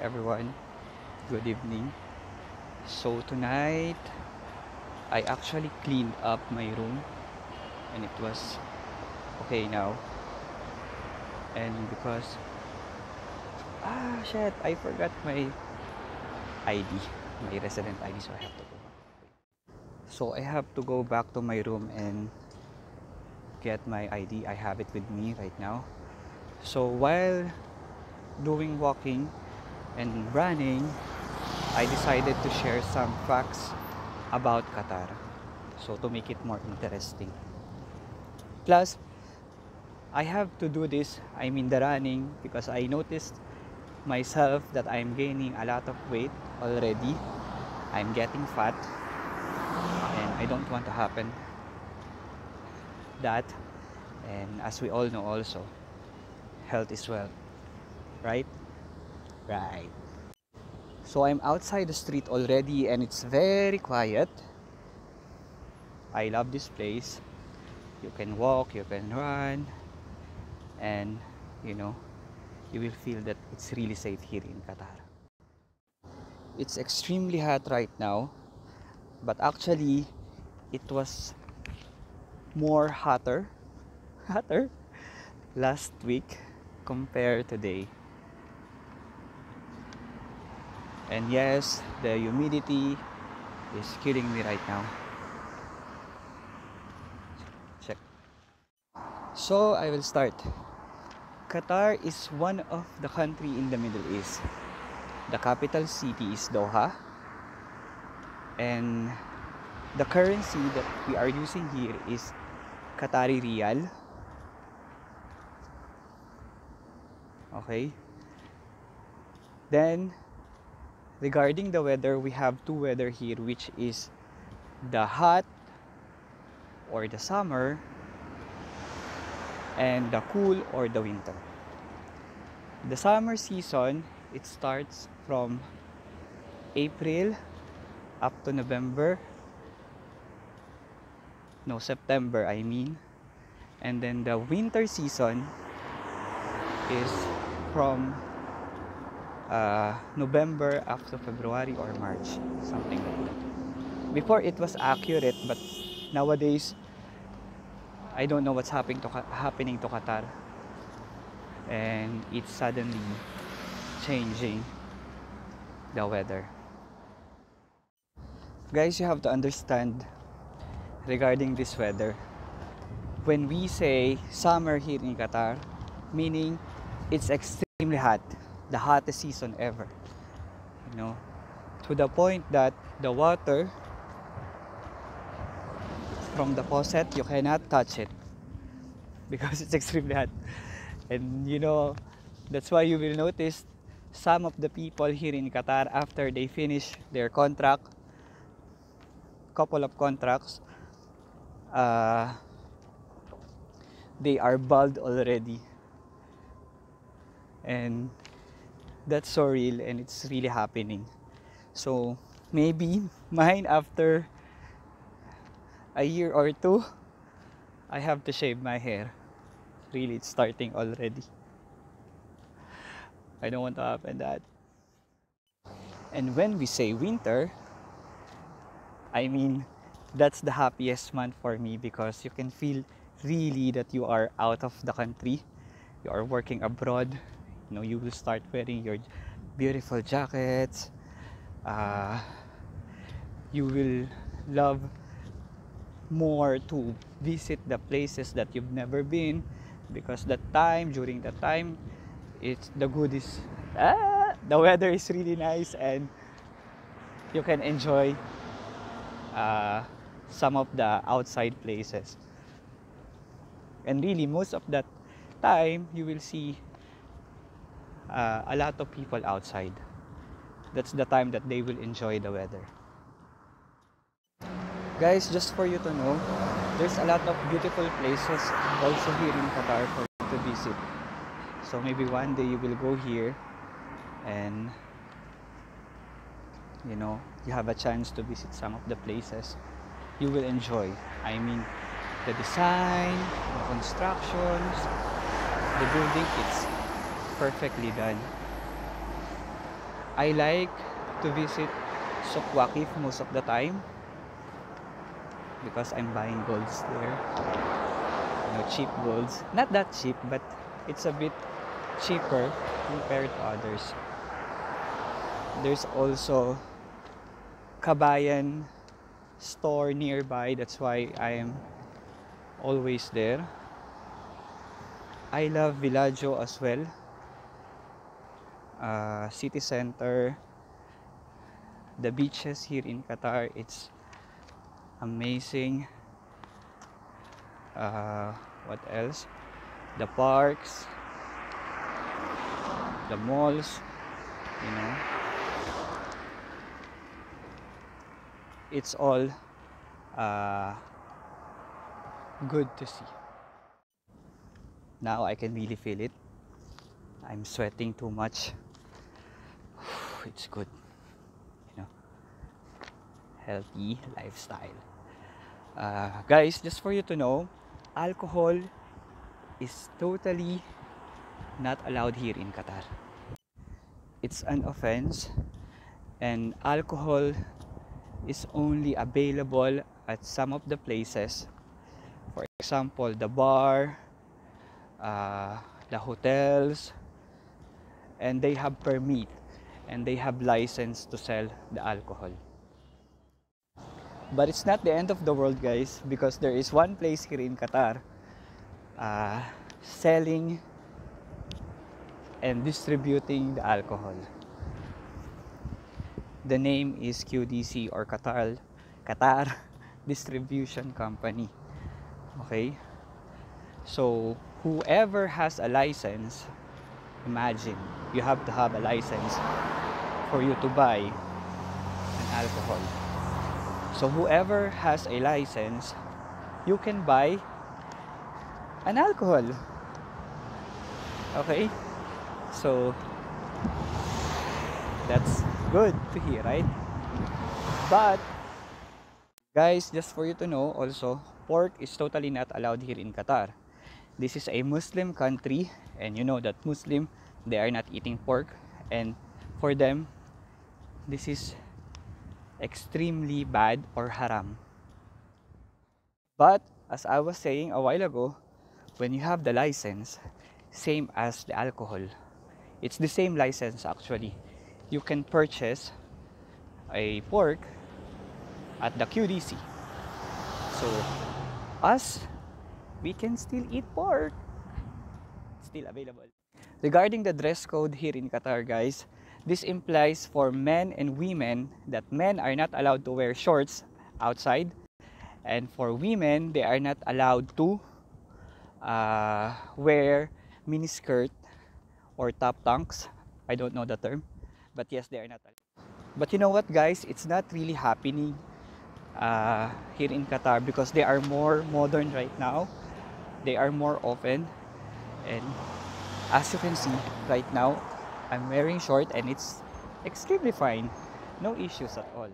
everyone, good evening. So tonight I actually cleaned up my room and it was okay now. And because shit, I forgot my ID, my resident ID, so I have to go back. So I have to go back to my room and get my ID. I have it with me right now. So while doing walking and running, I decided to share some facts about Qatar. So to make it more interesting. Plus, I have to do this, I mean the running, because I noticed myself that I'm gaining a lot of weight already. I'm getting fat and I don't want to happen that. And as we all know also, health is wealth, right? Right. So I'm outside the street already and it's very quiet. I love this place. You can walk, you can run, and you know, you will feel that it's really safe here in Qatar. It's extremely hot right now, but actually it was more hotter last week compared today. And yes, the humidity is killing me right now. Check. So I will start. Qatar is one of the country in the Middle East. The capital city is Doha, and the currency that we are using here is Qatari Riyal. Okay. Then regarding the weather, we have two weather here, which is the hot or the summer and the cool or the winter. The summer season, it starts from April up to September I mean. And then the winter season is from November up to February or March, something like that. Before it was accurate, but nowadays I don't know what's happening to Qatar, and it's suddenly changing the weather. Guys, you have to understand regarding this weather. When we say summer here in Qatar, meaning it's extremely hot, the hottest season ever. You know, to the point that the water from the faucet, you cannot touch it because it's extremely hot. And you know, that's why you will notice some of the people here in Qatar, after they finish their couple of contracts, they are bald already. And that's so real and it's really happening. So maybe mine, after a year or two, I have to shave my hair. Really, it's starting already. I don't want to happen that. And when we say winter, I mean that's the happiest month for me, because you can feel really that you are out of the country, you are working abroad. You know, you will start wearing your beautiful jackets. You will love more to visit the places that you've never been, because during that time, it's the good is the weather is really nice and you can enjoy some of the outside places. And really, most of that time you will see a lot of people outside. That's the time that they will enjoy the weather. Guys, just for you to know, there's a lot of beautiful places also here in Qatar for you to visit. So maybe one day you will go here and you know, you have a chance to visit some of the places you will enjoy. I mean, the design, the constructions, the building, it's perfectly done. I like to visit Souq Waqif most of the time because I'm buying golds there. Cheap golds. Not that cheap, but it's a bit cheaper compared to others. There's also Kabayan store nearby. That's why I am always there. I love Villaggio as well. City center. The beaches here in Qatar, it's amazing. What else? The parks, the malls, it's all good to see. Now I can really feel it. I'm sweating too much. It's good, healthy lifestyle. Guys, just for you to know, alcohol is totally not allowed here in Qatar. It's an offense, and alcohol is only available at some of the places. For example, the bar, the hotels, and they have permit and they have license to sell the alcohol. But it's not the end of the world, guys, because there is one place here in Qatar selling and distributing the alcohol. The name is QDC, or Qatar Distribution Company. Okay? So whoever has a license, imagine, you have to have a license for you to buy an alcohol. So whoever has a license, you can buy an alcohol. Okay? So that's good to hear, right? But guys, just for you to know also, pork is totally not allowed here in Qatar. This is a Muslim country, and you know that Muslim, they are not eating pork, and for them this is extremely bad or haram. But as I was saying a while ago, when you have the license, same as the alcohol, it's the same license actually. You can purchase a pork at the QDC. So us, we can still eat pork. Still available. Regarding the dress code here in Qatar, guys, this implies for men and women that men are not allowed to wear shorts outside, and for women, they are not allowed to wear miniskirt or top tanks. I don't know the term, but yes, they are not allowed. But you know what, guys, it's not really happening here in Qatar because they are more modern right now. They are more open, and as you can see right now, I'm wearing short and it's extremely fine. No issues at all.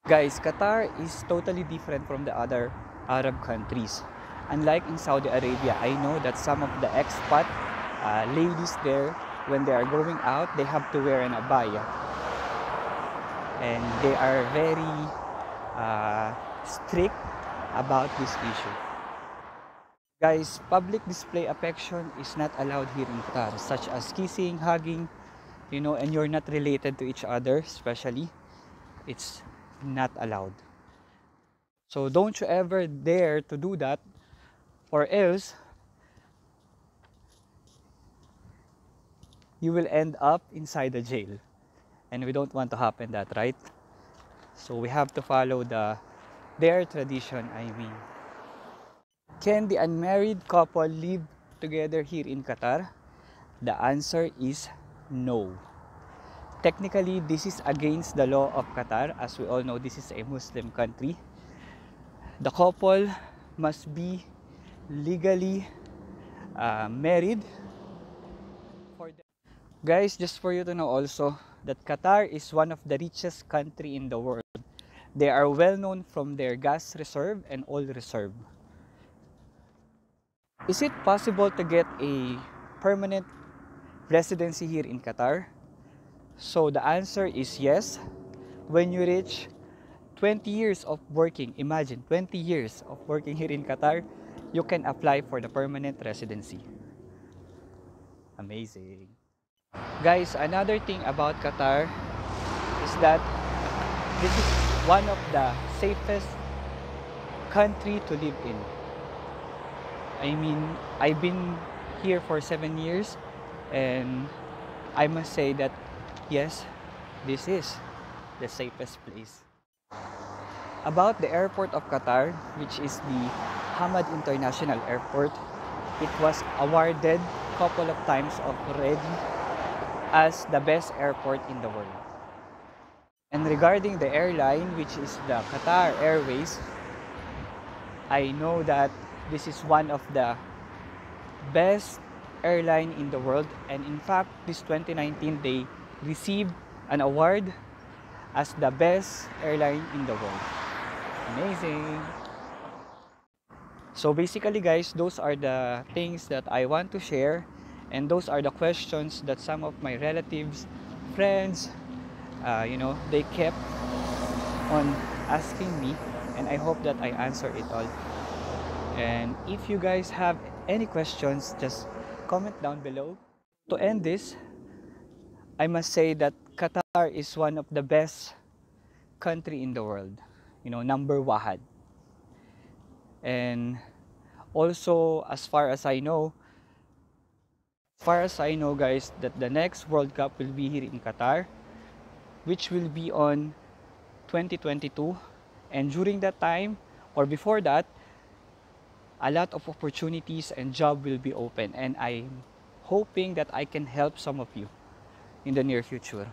Guys, Qatar is totally different from the other Arab countries. Unlike in Saudi Arabia, I know that some of the expat ladies there, when they are going out, they have to wear an abaya. And they are very strict about this issue. Guys, public display affection is not allowed here in Qatar, such as kissing, hugging, and you're not related to each other, especially, it's not allowed. So don't you ever dare to do that, or else you will end up inside the jail. And we don't want to happen that, right? So we have to follow their tradition, I mean. Can the unmarried couple live together here in Qatar? The answer is no. Technically, this is against the law of Qatar. As we all know, this is a Muslim country. The couple must be legally married. Guys, just for you to know also that Qatar is one of the richest country in the world. They are well known from their gas reserve and oil reserve. Is it possible to get a permanent residency here in Qatar? So the answer is yes. When you reach 20 years of working, imagine 20 years of working here in Qatar, you can apply for the permanent residency. Amazing. Guys, another thing about Qatar is that this is one of the safest country to live in. I mean, I've been here for 7 years, and I must say that yes, this is the safest place. About the airport of Qatar, which is the Hamad International Airport, it was awarded a couple of times already as the best airport in the world. And regarding the airline, which is the Qatar Airways, I know that this is one of the best airline in the world, and in fact this 2019 they received an award as the best airline in the world. Amazing. So basically guys, those are the things that I want to share, and those are the questions that some of my relatives, friends, they kept on asking me, and I hope that I answer it all. And if you guys have any questions, just comment down below. To end this, I must say that Qatar is one of the best country in the world, number one. And also, as far as I know guys, that the next World Cup will be here in Qatar, which will be on 2022. And during that time, or before that, a lot of opportunities and job will be open, and I'm hoping that I can help some of you in the near future.